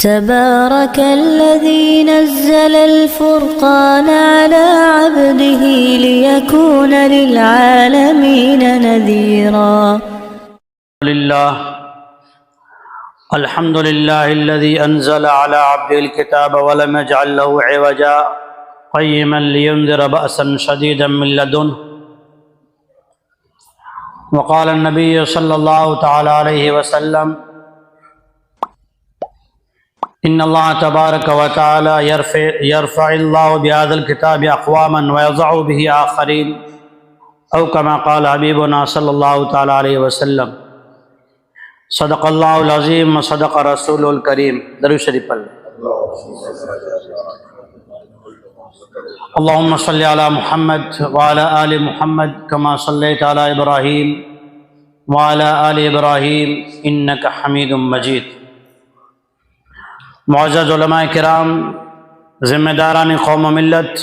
تبارك الذي نزل الفرقان على عبده ليكون للعالمين نذيرا. الحمد لله الذي أنزل على عبده الكتاب ولم يجعل له عوجا قيما لينذر بأسا شديدا من لدنه. وقال النبي صلى الله تعالى عليه وسلم إن الله تبارك وتعالى يرفع الله بهذا الكتاب أقواما ويضع به آخرين أو كما قال حبيبنا صلى الله تعالى عليه وسلم. صدق اللہ العظیم وصدق رسول الکریم. درود شریف پڑھ لیں. اللهم صل على محمد وعلى آل محمد كما صليت على إبراهيم وعلى آل إبراهيم إنك حميد مجيد. معزز علماء کرام، ذمہ داران قوم و ملت،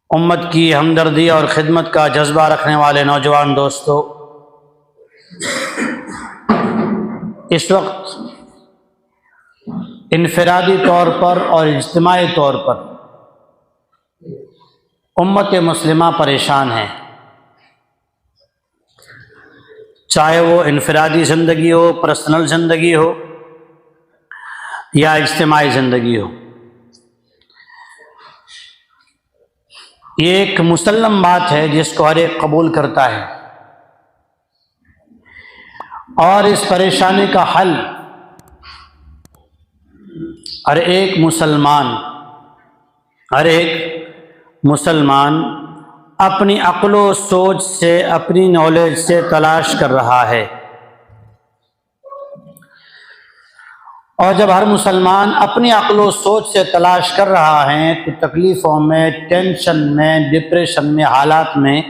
امت کی ہمدردی اور خدمت کا جذبہ رکھنے والے نوجوان دوستو، اس وقت انفرادی طور پر اور اجتماعی طور پر امت مسلمہ پریشان ہے، چاہے وہ انفرادی زندگی ہو، پرسنل زندگی ہو یا اجتماعی زندگی ہو. یہ ایک مسلم بات ہے جس کو ہر ایک قبول کرتا ہے، اور اس پریشانی کا حل ہر ایک مسلمان اپنی عقل و سوچ سے، اپنی نالج سے تلاش کر رہا ہے. اور جب ہر مسلمان اپنی عقل و سوچ سے تلاش کر رہا ہے تو تکلیفوں میں، ٹینشن میں، ڈپریشن میں، حالات میں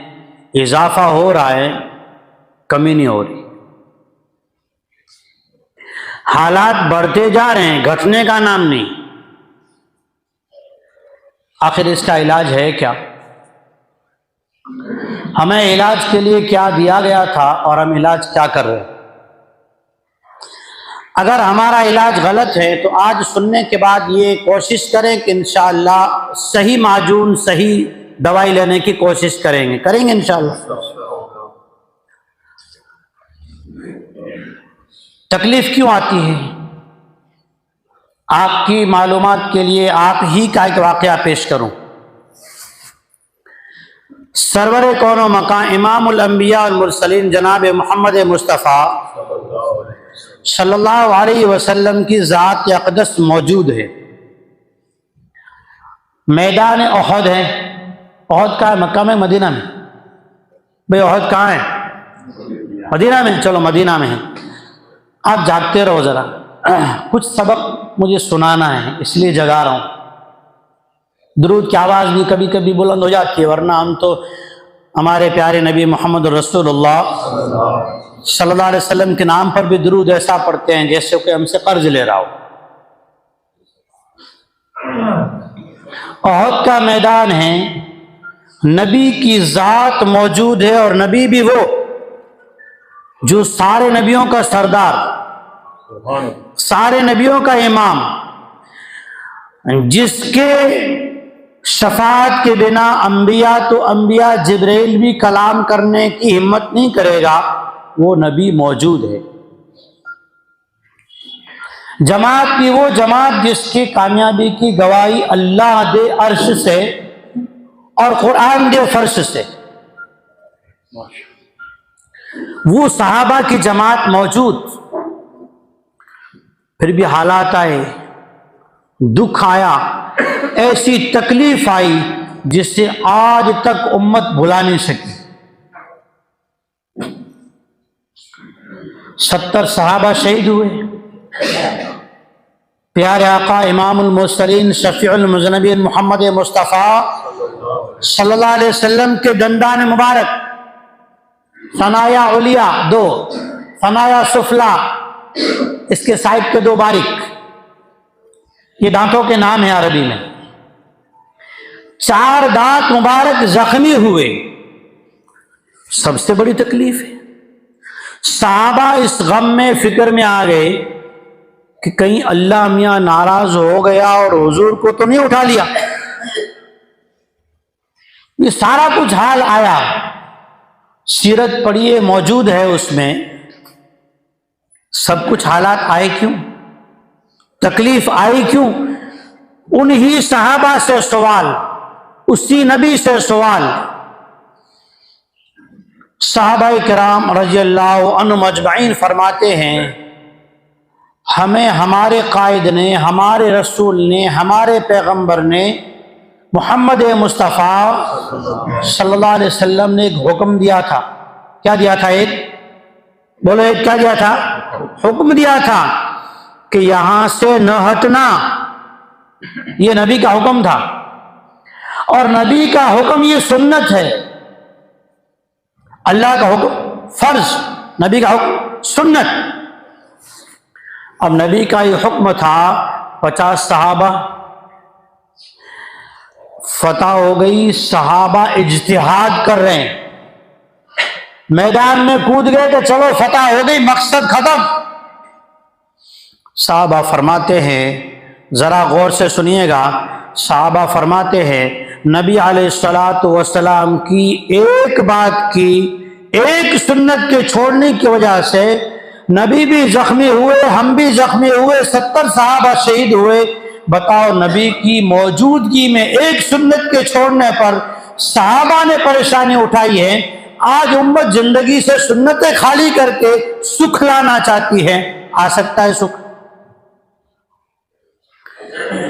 اضافہ ہو رہا ہے، کمی نہیں ہو رہی. حالات بڑھتے جا رہے ہیں، گھٹنے کا نام نہیں. آخر اس کا علاج ہے کیا؟ ہمیں علاج کے لیے کیا دیا گیا تھا اور ہم علاج کیا کر رہے ہیں؟ اگر ہمارا علاج غلط ہے تو آج سننے کے بعد یہ کوشش کریں کہ انشاءاللہ صحیح معجون، صحیح دوائی لینے کی کوشش کریں گے انشاءاللہ. تکلیف کیوں آتی ہے؟ آپ کی معلومات کے لیے آپ ہی کا ایک واقعہ پیش کروں. سرور کون و مکان امام الانبیاء والمرسلین جناب محمد مصطفیٰ صلی اللہ علیہ وسلم کی ذات اقدس موجود ہے. میدان احد ہے. احد کہاں ہے؟ مکہ میں، مدینہ میں؟ بھئی احد کہاں ہے؟ مدینہ میں. چلو مدینہ میں ہے. آپ جاگتے رہو ذرا، کچھ سبق مجھے سنانا ہے اس لیے جگا رہا ہوں. درود کی آواز بھی کبھی کبھی بلند ہو جاتی ہے، ورنہ ہم تو ہمارے پیارے نبی محمد رسول اللہ صلی اللہ علیہ وسلم کے نام پر بھی درود ایسا پڑھتے ہیں جیسے کہ ہم سے قرض لے رہا ہو. احد کا میدان ہے، نبی کی ذات موجود ہے، اور نبی بھی وہ جو سارے نبیوں کا سردار، سارے نبیوں کا امام، جس کے شفاعت کے بنا انبیاء تو انبیاء جبرائیل بھی کلام کرنے کی ہمت نہیں کرے گا، وہ نبی موجود ہے. جماعت بھی وہ جماعت جس کی کامیابی کی گواہی اللہ دے عرش سے اور قرآن دے فرش سے. وہ صحابہ کی جماعت موجود، پھر بھی حالات آئے، دکھ آیا، ایسی تکلیف آئی جس سے آج تک امت بھلا نہیں سکی. 70 صحابہ شہید ہوئے. پیارے آقا امام المرسلین شفیع المذنبین محمد مصطفیٰ صلی اللہ علیہ وسلم کے دندان مبارک، ثنایا علیا 2، ثنایا سفلا، اس کے سائڈ کے 2 باریک، یہ دانتوں کے نام ہیں عربی میں. 4 دانت مبارک زخمی ہوئے. سب سے بڑی تکلیف ہے. صحابہ اس غم میں، فکر میں آ گئے کہ کہیں اللہ میاں ناراض ہو گیا اور حضور کو تو نہیں اٹھا لیا. یہ سارا کچھ حال آیا. سیرت پڑھیے، موجود ہے اس میں. سب کچھ حالات آئے کیوں؟ تکلیف آئی کیوں؟ انہی صحابہ سے سوال، اسی نبی سے سوال. صحابہ کرام رضی اللہ عنہم اجمعین فرماتے ہیں ہمیں ہمارے قائد نے، ہمارے رسول نے، ہمارے پیغمبر نے، محمد مصطفیٰ صلی اللہ علیہ وسلم نے ایک حکم دیا تھا. کیا دیا تھا؟ ایک بولو، ایک کیا دیا تھا؟ حکم دیا تھا کہ یہاں سے نہ ہٹنا. یہ نبی کا حکم تھا، اور نبی کا حکم یہ سنت ہے. اللہ کا حکم فرض، نبی کا حکم سنت. اب نبی کا یہ حکم تھا، 50 صحابہ، فتح ہو گئی. صحابہ اجتہاد کر رہے ہیں، میدان میں کود گئے کہ چلو فتح ہو گئی، مقصد ختم. صحابہ فرماتے ہیں، ذرا غور سے سنیے گا. صحابہ فرماتے ہیں نبی علیہ الصلوۃ والسلام کی ایک بات کی، ایک سنت کے چھوڑنے کی وجہ سے نبی بھی زخمی ہوئے، ہم بھی زخمی ہوئے، 70 صحابہ شہید ہوئے. بتاؤ، نبی کی موجودگی میں ایک سنت کے چھوڑنے پر صحابہ نے پریشانی اٹھائی ہے. آج امت زندگی سے سنتیں خالی کر کے سکھ لانا چاہتی ہے. آ سکتا ہے سکھ؟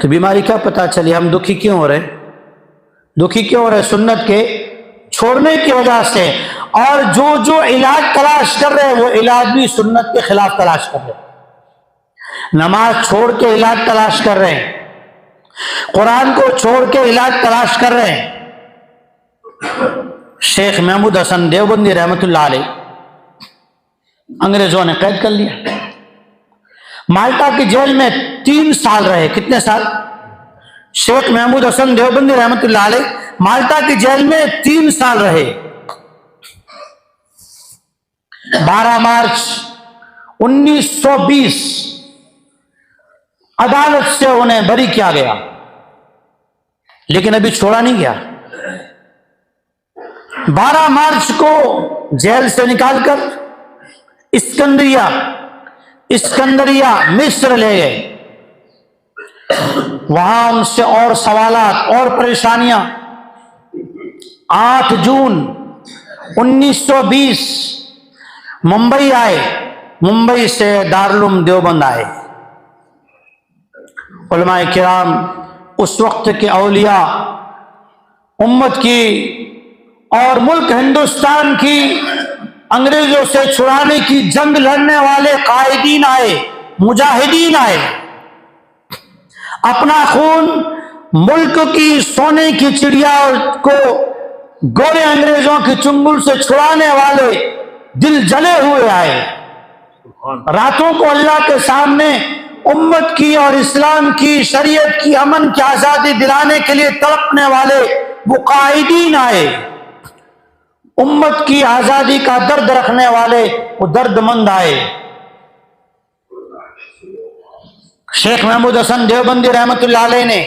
تو بیماری کیا پتہ چلی؟ ہم دکھی کیوں ہو رہے؟ دکھی کیوں ہو رہے؟ سنت کے چھوڑنے کی وجہ سے. اور جو علاج تلاش کر رہے ہیں وہ علاج بھی سنت کے خلاف تلاش کر رہے ہیں. نماز چھوڑ کے علاج تلاش کر رہے ہیں، قرآن کو چھوڑ کے علاج تلاش کر رہے ہیں. شیخ محمود حسن دیوبندی رحمۃ اللہ علیہ انگریزوں نے قید کر لیا. مالٹا کی جیل میں 3 سال رہے. کتنے سال؟ شیخ محمود حسن دیوبندی رحمۃ اللہ علیہ مالٹا کی جیل میں 3 سال رہے. 12 مارچ 1920 عدالت سے انہیں بری کیا گیا، لیکن ابھی چھوڑا نہیں گیا. 12 مارچ کو جیل سے نکال کر اسکندریہ مصر لے گئے. وہاں ان سے اور سوالات اور پریشانیاں. 8 جون 1920 ممبئی آئے. ممبئی سے دارالعلوم دیوبند آئے. علماء کرام، اس وقت کے اولیاء، امت کی اور ملک ہندوستان کی انگریزوں سے چھڑانے کی جنگ لڑنے والے قائدین آئے، مجاہدین آئے. اپنا خون ملک کی سونے کی چڑیا کو گورے انگریزوں کی چنگل سے چھڑانے والے دل جلے ہوئے آئے. راتوں کو اللہ کے سامنے امت کی اور اسلام کی، شریعت کی، امن کی آزادی دلانے کے لیے تڑپنے والے وہ قائدین آئے. امت کی آزادی کا درد رکھنے والے وہ درد مند آئے. شیخ محمود حسن دیوبندی رحمۃ اللہ علیہ نے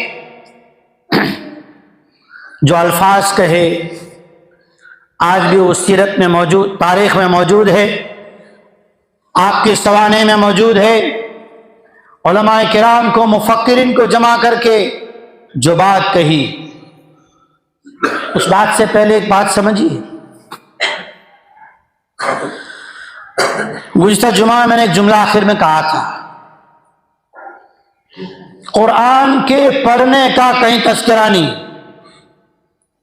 جو الفاظ کہے آج بھی اس سیرت میں موجود، تاریخ میں موجود ہے، آپ کے سوانح میں موجود ہے. علماء کرام کو، مفکرین کو جمع کر کے جو بات کہی، اس بات سے پہلے ایک بات سمجھیے. گزشتہ جمعہ میں نے ایک جملہ آخر میں کہا تھا، قرآن کے پڑھنے کا کہیں تذکرہ نہیں.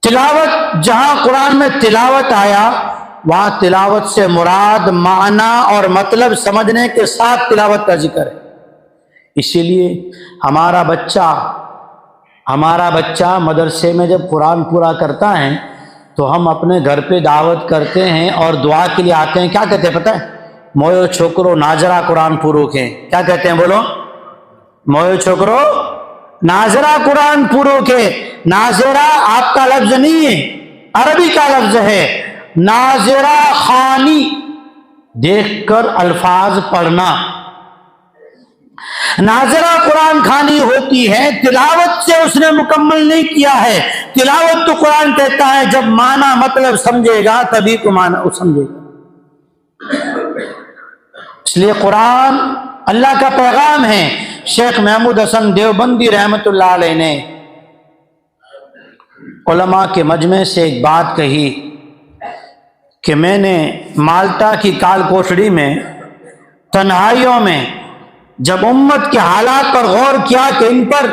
تلاوت، جہاں قرآن میں تلاوت آیا وہاں تلاوت سے مراد معنی اور مطلب سمجھنے کے ساتھ تلاوت کا ذکر ہے. اسی لیے ہمارا بچہ مدرسے میں جب قرآن پورا کرتا ہے تو ہم اپنے گھر پہ دعوت کرتے ہیں اور دعا کے لیے آتے ہیں. کیا کہتے ہیں پتہ ہے؟ مویو چھوکرو ناظرہ قرآن پورو کے. کیا کہتے ہیں؟ بولو. مویو چھوکرو ناظرہ قرآن پورو کے. ناظرہ آپ کا لفظ نہیں ہے، عربی کا لفظ ہے. ناظرہ خوانی، دیکھ کر الفاظ پڑھنا. ناظرہ قرآن خوانی ہوتی ہے، تلاوت سے اس نے مکمل نہیں کیا ہے۔ تلاوت تو قرآن کہتا ہے جب معنی مطلب سمجھے گا تبھی تو معنی وہ سمجھے گا۔ اس لیے قرآن اللہ کا پیغام ہے۔ شیخ محمود حسن دیوبندی رحمت اللہ علیہ نے علماء کے مجمع سے ایک بات کہی کہ میں نے مالٹا کی کال کوٹڑی میں تنہائیوں میں جب امت کے حالات پر غور کیا کہ ان پر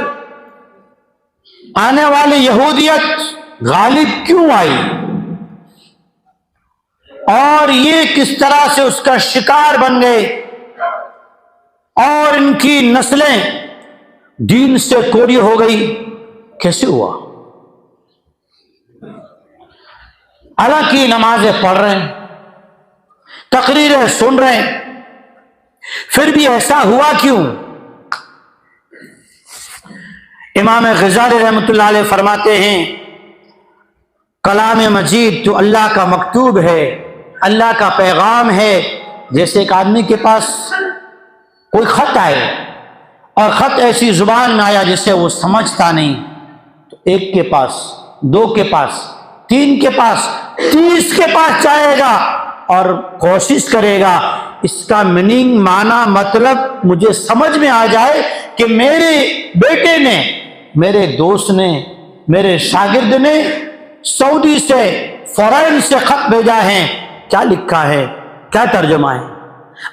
آنے والی یہودیت غالب کیوں آئی اور یہ کس طرح سے اس کا شکار بن گئے اور ان کی نسلیں دین سے کوری ہو گئی، کیسے ہوا؟ اللہ کی نمازیں پڑھ رہے ہیں، تقریریں سن رہے ہیں، پھر بھی ایسا ہوا کیوں؟ امام غزالی رحمۃ اللہ علیہ فرماتے ہیں کلام مجید تو اللہ کا مکتوب ہے، اللہ کا پیغام ہے۔ جیسے ایک آدمی کے پاس کوئی خط آئے اور خط ایسی زبان میں آیا جسے وہ سمجھتا نہیں، تو ایک کے پاس، دو کے پاس، تین کے پاس، 30 کے پاس جائے گا اور کوشش کرے گا اس کا میننگ، معنی، مطلب مجھے سمجھ میں آ جائے کہ میرے بیٹے نے، میرے دوست نے، میرے شاگرد نے سعودی سے، فورین سے خط بھیجا ہے، کیا لکھا ہے، کیا ترجمہ ہے۔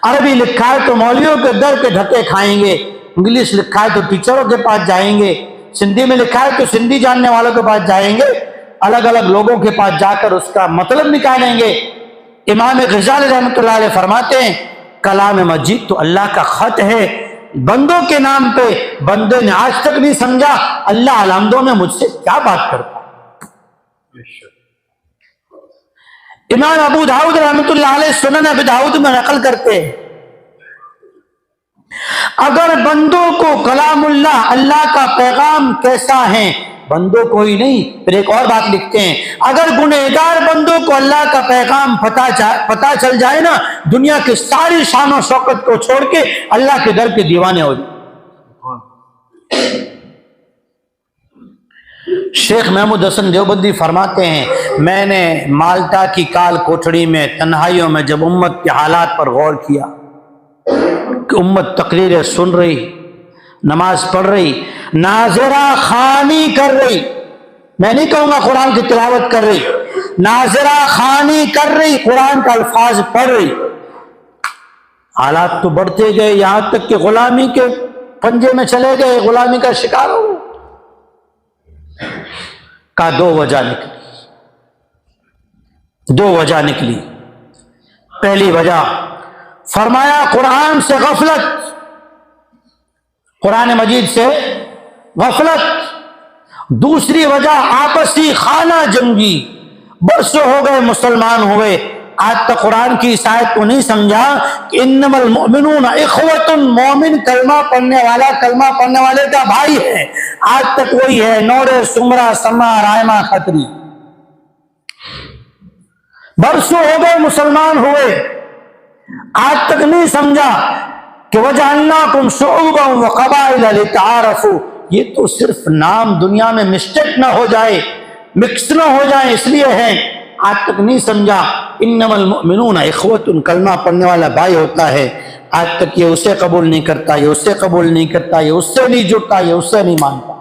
عربی لکھا ہے تو مولویوں کے در کے دھکے کھائیں گے، انگلش لکھا ہے تو ٹیچروں کے پاس جائیں گے، سندھی میں لکھا ہے تو سندھی جاننے والوں کے پاس جائیں گے، الگ الگ لوگوں کے پاس جا کر اس کا مطلب نکالیں گے۔ امام غزالی رحمۃ اللہ علیہ فرماتے ہیں کلام مجید تو اللہ کا خط ہے، بندوں کے نام پہ بندے نے آج تک نہیں سمجھا اللہ علامدوں میں مجھ سے کیا بات کرتا۔ امام ابو داؤد رحمۃ اللہ علیہ سنن ابی داؤد میں نقل کرتے ہیں اگر بندوں کو کلام اللہ، اللہ کا پیغام کیسا ہے، بندوں کو ہی نہیں، پھر ایک اور بات لکھتے ہیں اگر گنہگار بندوں کو اللہ کا پیغام پتہ چل جائے نا، دنیا کی ساری شان و شوکت کو چھوڑ کے اللہ کے در کے دیوانے ہو جائے۔ شیخ محمود حسن دیوبندی فرماتے ہیں میں نے مالٹا کی کال کوٹڑی میں تنہائیوں میں جب امت کے حالات پر غور کیا کہ امت تقریریں سن رہی، نماز پڑھ رہی، ناظرہ خوانی کر رہی، میں نہیں کہوں گا قرآن کی تلاوت کر رہی، ناظرہ خوانی کر رہی، قرآن کا الفاظ پڑھ رہی، حالات تو بڑھتے گئے یہاں تک کہ غلامی کے پنجے میں چلے گئے، غلامی کا شکار ہو گئے۔ کا دو وجہ نکلی۔ پہلی وجہ فرمایا قرآن سے غفلت، قرآن مجید سے غفلت۔ دوسری وجہ آپسی خانہ جنگی، برسوں ہو گئے مسلمان ہوئے، آج تک قرآن کی اس آیت کو نہیں سمجھا کہ انما المؤمنون اخوۃ، مومن کلمہ پڑھنے والا کلمہ پڑھنے والے کا بھائی ہے، آج تک وہی ہے، نورے سمرہ سما رائمہ خطری۔ برسوں ہو گئے مسلمان ہوئے، آج تک نہیں سمجھا کہ وَجَعَلْنَاكُمْ شُعُوبًا وَقَبَائِلَ لِتَعَارَفُوا، یہ تو صرف نام دنیا میں مسٹیک نہ ہو جائے، مکس نہ ہو جائے اس لیے ہے، آج تک نہیں سمجھا انما المؤمنون اخوۃ، کلمہ پڑھنے والا بھائی ہوتا ہے، آج تک یہ اسے قبول نہیں کرتا، یہ اسے قبول نہیں کرتا، یہ اس سے نہیں جڑتا، یہ اس سے نہیں مانتا۔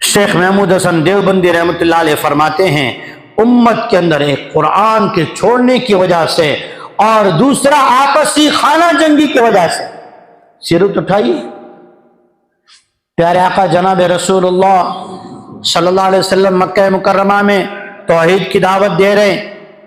شیخ محمود حسن دیوبندی رحمۃ اللہ علیہ فرماتے ہیں امت کے اندر ایک قرآن کے چھوڑنے کی وجہ سے اور دوسرا آپسی خانہ جنگی کی وجہ سے۔ سیرت اٹھائیے، پیارے آقا جناب رسول اللہ صلی اللہ علیہ وسلم مکہ مکرمہ میں توحید کی دعوت دے رہے ہیں،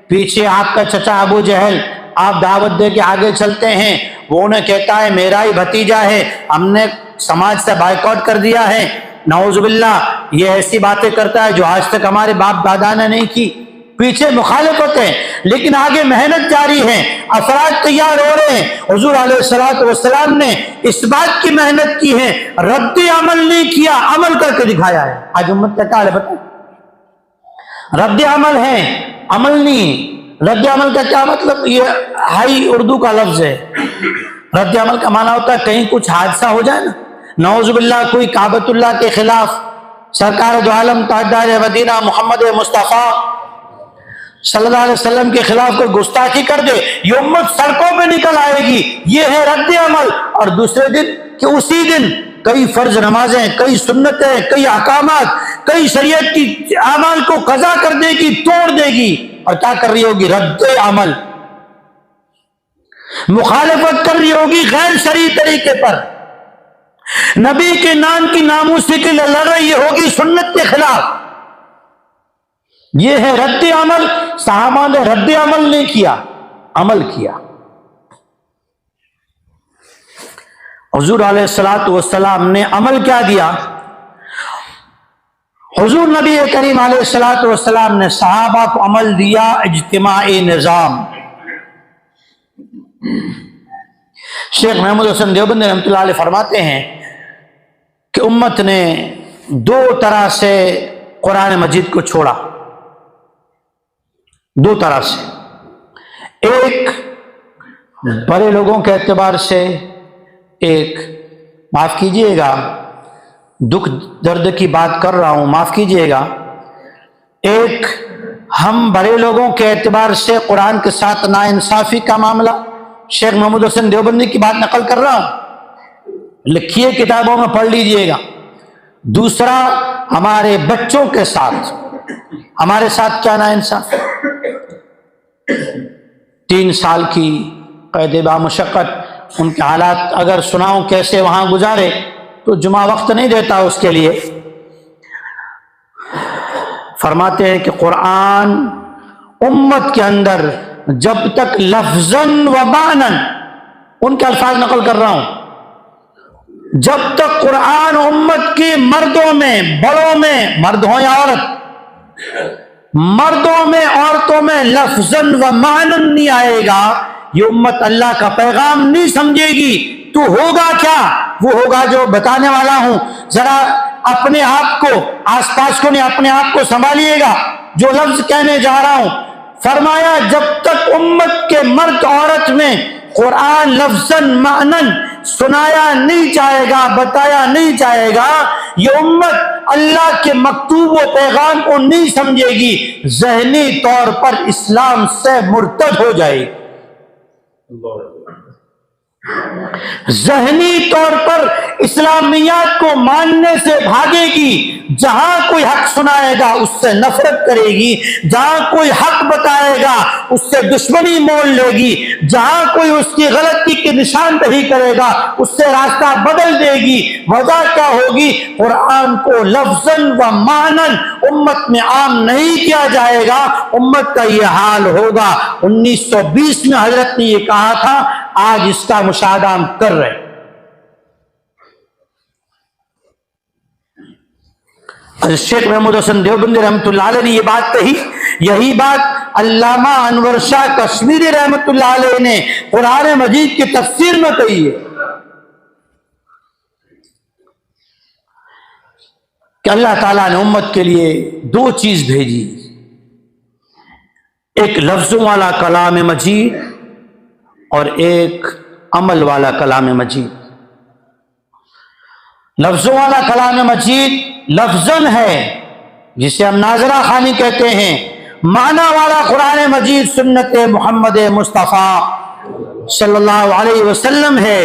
پیچھے آپ کا چچا ابو جہل، آپ دعوت دے کے آگے چلتے ہیں، وہ انہیں کہتا ہے میرا ہی بھتیجا ہے، ہم نے سماج سے بائیکاٹ کر دیا ہے، نعوذ باللہ، یہ ایسی باتیں کرتا ہے جو آج تک ہمارے باپ دادا نے نہیں کی۔ پیچھے مخالف ہوتے ہیں لیکن آگے محنت جاری ہے، افراد تیار ہو رہے ہیں۔ حضور علیہ الصلوۃ والسلام نے اس بات کی محنت کی ہے، رد عمل نہیں کیا، عمل کر کے دکھایا ہے۔ آج امت کا کیا ہے بتائیں؟ رد عمل ہے، عمل نہیں۔ رد عمل کا کیا مطلب؟ یہ ہائی اردو کا لفظ ہے. رد عمل کا معنی ہوتا ہے کہیں کچھ حادثہ ہو جائے نا، نعوذ باللہ کوئی کعبۃ اللہ کے خلاف سرکار دو عالم تاجدار مدینہ محمد مصطفیٰ صلی اللہ علیہ وسلم کے خلاف کوئی گستاخی کر دے، یہ امت سڑکوں پہ نکل آئے گی. یہ ہے رد عمل. اور دوسرے دن کہ اسی دن کئی فرض نمازیں، کئی سنتیں، کئی احکامات، کئی شریعت کی اعمال کو قضا کر دے گی، توڑ دے گی. اور کیا کر رہی ہوگی؟ رد عمل. مخالفت کر رہی ہوگی غیر شرعی طریقے پر، نبی کے نام کی ناموسی کے لیے لڑ رہی ہوگی سنت کے خلاف. یہ ہے رد عمل. صحابہ نے رد عمل نہیں کیا، عمل کیا. حضور علیہ الصلوۃ والسلام نے عمل کیا دیا؟ حضور نبی کریم علیہ الصلوۃ والسلام نے صحابہ کو عمل دیا اجتماعی نظام. شیخ محمود حسن دیوبندی رحمۃ اللہ علیہ فرماتے ہیں کہ امت نے دو طرح سے قرآن مجید کو چھوڑا. دو طرح سے. ایک بڑے لوگوں کے اعتبار سے، ایک معاف کیجئے گا دکھ درد کی بات کر رہا ہوں، معاف کیجئے گا، ایک ہم بڑے لوگوں کے اعتبار سے قرآن کے ساتھ ناانصافی کا معاملہ، شیخ محمود حسن دیوبندی کی بات نقل کر رہا ہوں، لکھیے کتابوں میں پڑھ لیجئے گا. دوسرا ہمارے بچوں کے ساتھ، ہمارے ساتھ کیا ناانصاف. 3 سال کی قید بامشقت ان کے حالات اگر سناؤں کیسے وہاں گزارے تو جمعہ وقت نہیں دیتا اس کے لیے. فرماتے ہیں کہ قرآن امت کے اندر جب تک لفظاً و معناً، ان کے الفاظ نقل کر رہا ہوں، جب تک قرآن امت کی مردوں میں، بڑوں میں، مرد ہوں یا عورت، مردوں میں عورتوں میں لفظاً و معناً نہیں آئے گا، یہ امت اللہ کا پیغام نہیں سمجھے گی. تو ہوگا کیا؟ وہ ہوگا جو بتانے والا ہوں. ذرا اپنے آپ کو، آس پاس کو نہیں، اپنے آپ کو سنبھالیے گا جو لفظ کہنے جا رہا ہوں. فرمایا جب تک امت کے مرد عورت میں قرآن لفظاً معناً سنایا نہیں جائے گا، بتایا نہیں جائے گا، یہ امت اللہ کے مکتوب و پیغام کو نہیں سمجھے گی، ذہنی طور پر اسلام سے مرتد ہو جائے گی. ذہنی طور پر اسلامیات کو ماننے سے بھاگے گی. جہاں کوئی حق سنائے گا اس سے نفرت کرے گی، جہاں کوئی حق بتائے گا اس سے دشمنی مول لے گی، جہاں کوئی اس کی غلطی کی نشاندہی کرے گا اس سے راستہ بدل دے گی. وجہ کیا ہوگی؟ قرآن کو لفظاً و معناً امت میں عام نہیں کیا جائے گا. امت کا یہ حال ہوگا. 1920 میں حضرت نے یہ کہا تھا، آج اس کا مشاہدہ ہم کر رہے ہیں. شیخ محمود حسن دیوبندی رحمۃ اللہ علیہ نے یہ بات کہی. یہی بات علامہ انور شاہ کشمیری رحمۃ اللہ علیہ نے قرآن مجید کی تفسیر میں کہی ہے کہ اللہ تعالیٰ نے امت کے لیے 2 چیز بھیجی، ایک لفظوں والا کلام مجید اور ایک عمل والا کلام مجید. لفظوں والا کلام مجید لفظاً ہے جسے ہم ناظرہ خوانی کہتے ہیں، معنی والا قرآن مجید سنت محمد مصطفیٰ صلی اللہ علیہ وسلم ہے،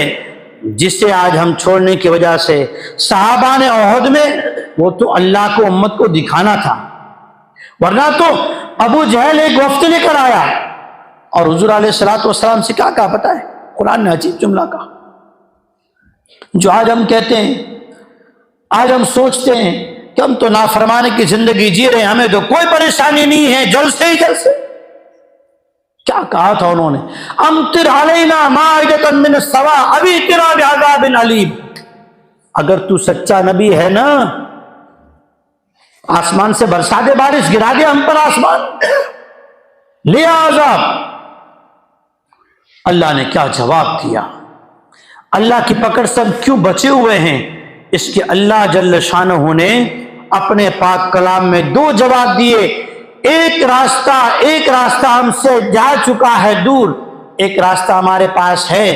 جسے آج ہم چھوڑنے کی وجہ سے صحابہ نے عہد میں وہ تو اللہ کو امت کو دکھانا تھا، ورنہ تو ابو جہل ایک وفد لے کر آیا اور حضور علیہ الصلوۃ والسلام سے کیا کہا پتہ ہے؟ قرآن نے عجیب جملہ کہا جو آج ہم کہتے ہیں، آج ہم سوچتے ہیں کہ ہم تو نافرمانی کی زندگی جی رہے ہیں، ہمیں تو کوئی پریشانی نہیں ہے، جلسے ہی جلسے. کیا کہا تھا انہوں نے؟ امطر علینا مائدۃ من السماء ابھی ترا بعذاب علیم. اگر تو سچا نبی ہے نا، آسمان سے برسا دے، بارش گرا دے ہم پر، آسمان لیا عذاب. اللہ نے کیا جواب دیا؟ اللہ کی پکڑ سے ہم کیوں بچے ہوئے ہیں؟ اس کے اللہ جل شانہ نے اپنے پاک کلام میں 2 جواب دیے. ایک راستہ ہم سے جا چکا ہے دور، ایک راستہ ہمارے پاس ہے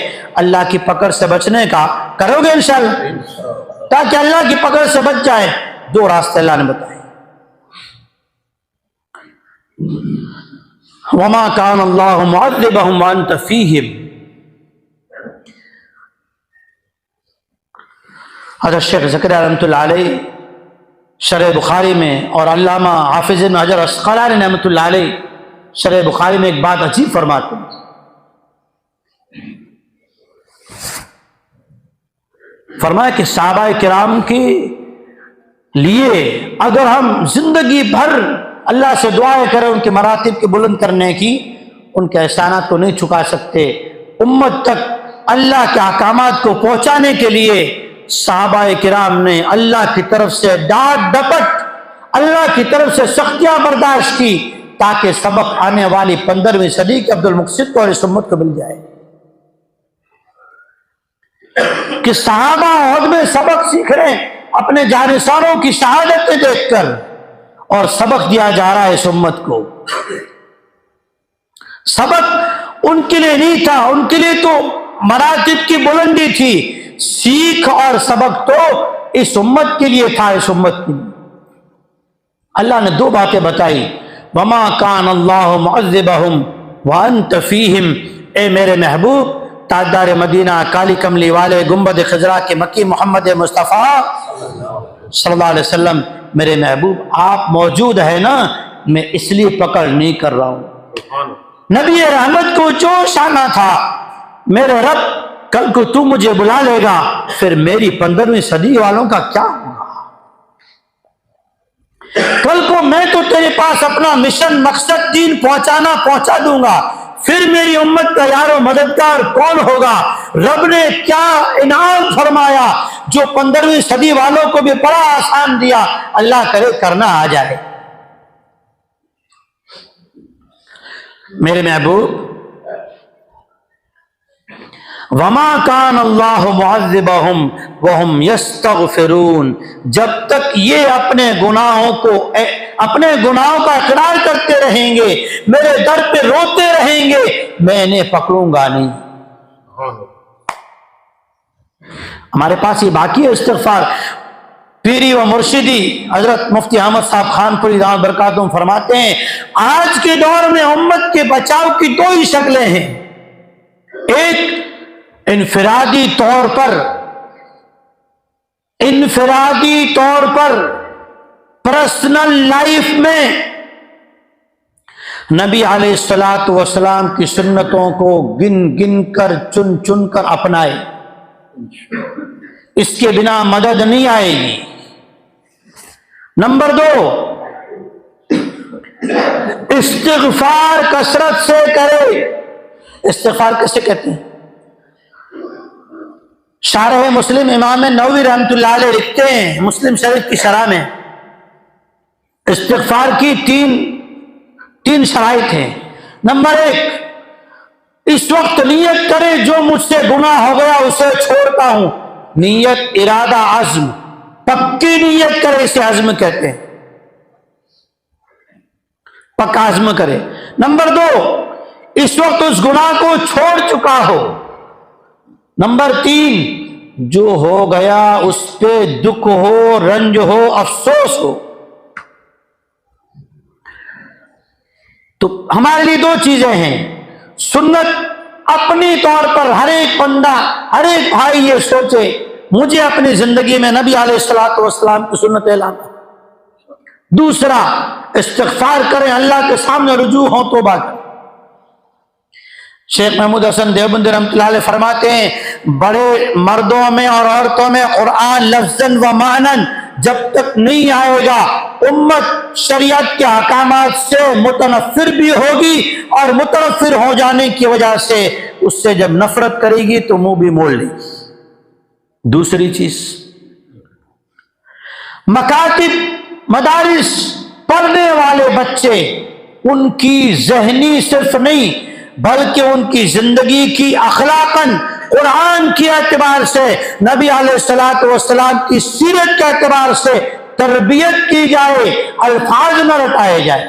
اللہ کی پکڑ سے بچنے کا. کرو گے انشاءاللہ تاکہ اللہ کی پکڑ سے بچ جائے؟ دو راستے اللہ نے بتائے. وما کان اللہ معذبہم وانت فیہم. حضرت شیخ زکریا رحمۃ اللہ علیہ شرح بخاری میں اور علامہ حافظ ابن حجر عسقلانی رحمۃ اللہ علیہ شرح بخاری میں ایک بات عجیب فرماتے ہیں. فرمایا کہ صحابہ کرام کے لیے اگر ہم زندگی بھر اللہ سے دعائیں کریں ان کے مراتب کے بلند کرنے کی، ان کے احسانات کو نہیں چکا سکتے. امت تک اللہ کے احکامات کو پہنچانے کے لیے صحابہ کرام نے اللہ کی طرف سے ڈانٹ ڈپٹ، اللہ کی طرف سے سختیاں برداشت کی تاکہ سبق آنے والی 15ویں صدی کے عبد المقصد کو اور اس امت کو مل جائے. کہ صحابہ عہد میں سبق سیکھ رہے ہیں اپنے جانشانوں کی شہادتیں دیکھ کر، اور سبق دیا جا رہا ہے اس امت کو. سبق ان کے لیے نہیں تھا، ان کے لیے تو مراتب کی بلندی تھی. سیکھ اور سبق تو اس امت کے لیے تھا، اس امت کے لیے. اللہ نے دو باتیں بتائی. وما کان اللہ معذبہم وانت فیہم. اے میرے محبوب، تاجدار مدینہ، کالی کملی والے، گنبد خضرا کے مکی محمد مصطفیٰ صلی اللہ علیہ وسلم، میرے محبوب آپ موجود ہیں نا، میں اس لیے پکڑ نہیں کر رہا ہوں. نبی رحمت کو جوش آنا تھا، میرے رب کل کو تو مجھے بلا لے گا، پھر میری 15ویں صدی والوں کا کیا ہوگا؟ کل کو میں تو تیرے پاس اپنا مشن مقصد دین پہنچا دوں گا، پھر میری امت کا یار و مددگار کون ہوگا؟ رب نے کیا انعام فرمایا جو 15ویں صدی والوں کو بھی بڑا آسان دیا. اللہ کرے کرنا آ جائے. میرے محبوب، وما کان اللہ معذبہم وہم یستغفرون. جب تک یہ اپنے گناہوں کا اقرار کرتے رہیں گے، میرے در پہ روتے رہیں گے، میں انہیں پکڑوں گا نہیں. ہمارے پاس یہ باقی ہے استغفار. پیری و مرشدی حضرت مفتی احمد صاحب خان پوری دامت برکاتہم فرماتے ہیں آج کے دور میں امت کے بچاؤ کی دو ہی شکلیں ہیں. ایک انفرادی طور پر پرسنل لائف میں نبی علیہ الصلوۃ والسلام کی سنتوں کو گن کر چن کر اپنائے. اس کے بنا مدد نہیں آئے گی. نمبر 2، استغفار کثرت سے کرے. استغفار کیسے کہتے ہیں؟ شارح مسلم امام نووی رحمۃ اللہ علیہ لکھتے ہیں مسلم شریف کی شرح میں، استغفار کی تین شرائط ہیں. نمبر 1، اس وقت نیت کرے جو مجھ سے گناہ ہو گیا اسے چھوڑتا ہوں. نیت، ارادہ، عزم، پکی نیت کرے، اسے عزم کہتے ہیں، پکا عزم کرے. نمبر 2، اس وقت اس گناہ کو چھوڑ چکا ہو. نمبر 3، جو ہو گیا اس پہ دکھ ہو، رنج ہو، افسوس ہو. تو ہمارے لیے دو چیزیں ہیں. سنت اپنی طور پر ہر ایک بندہ، ہر ایک بھائی یہ سوچے مجھے اپنی زندگی میں نبی علیہ الصلوۃ والسلام کی سنتیں لانا. دوسرا، استغفار کریں، اللہ کے سامنے رجوع ہوں، توبہ کریں. شیخ محمود حسن دیوبندی رحمۃ اللہ علیہ فرماتے ہیں بڑے مردوں میں اور عورتوں میں قرآن لفظاً و معناً جب تک نہیں آئے گا امت شریعت کے احکامات سے متنفر بھی ہوگی، اور متنفر ہو جانے کی وجہ سے اس سے جب نفرت کرے گی تو منہ بھی موڑ لے گی. دوسری چیز، مکاتب، مدارس پڑھنے والے بچے، ان کی ذہنی صرف نہیں بلکہ ان کی زندگی کی اخلاقاً قرآن کے اعتبار سے، نبی علیہ الصلوۃ والسلام کی سیرت کے اعتبار سے تربیت کی جائے، الفاظ نہ رٹائے جائے.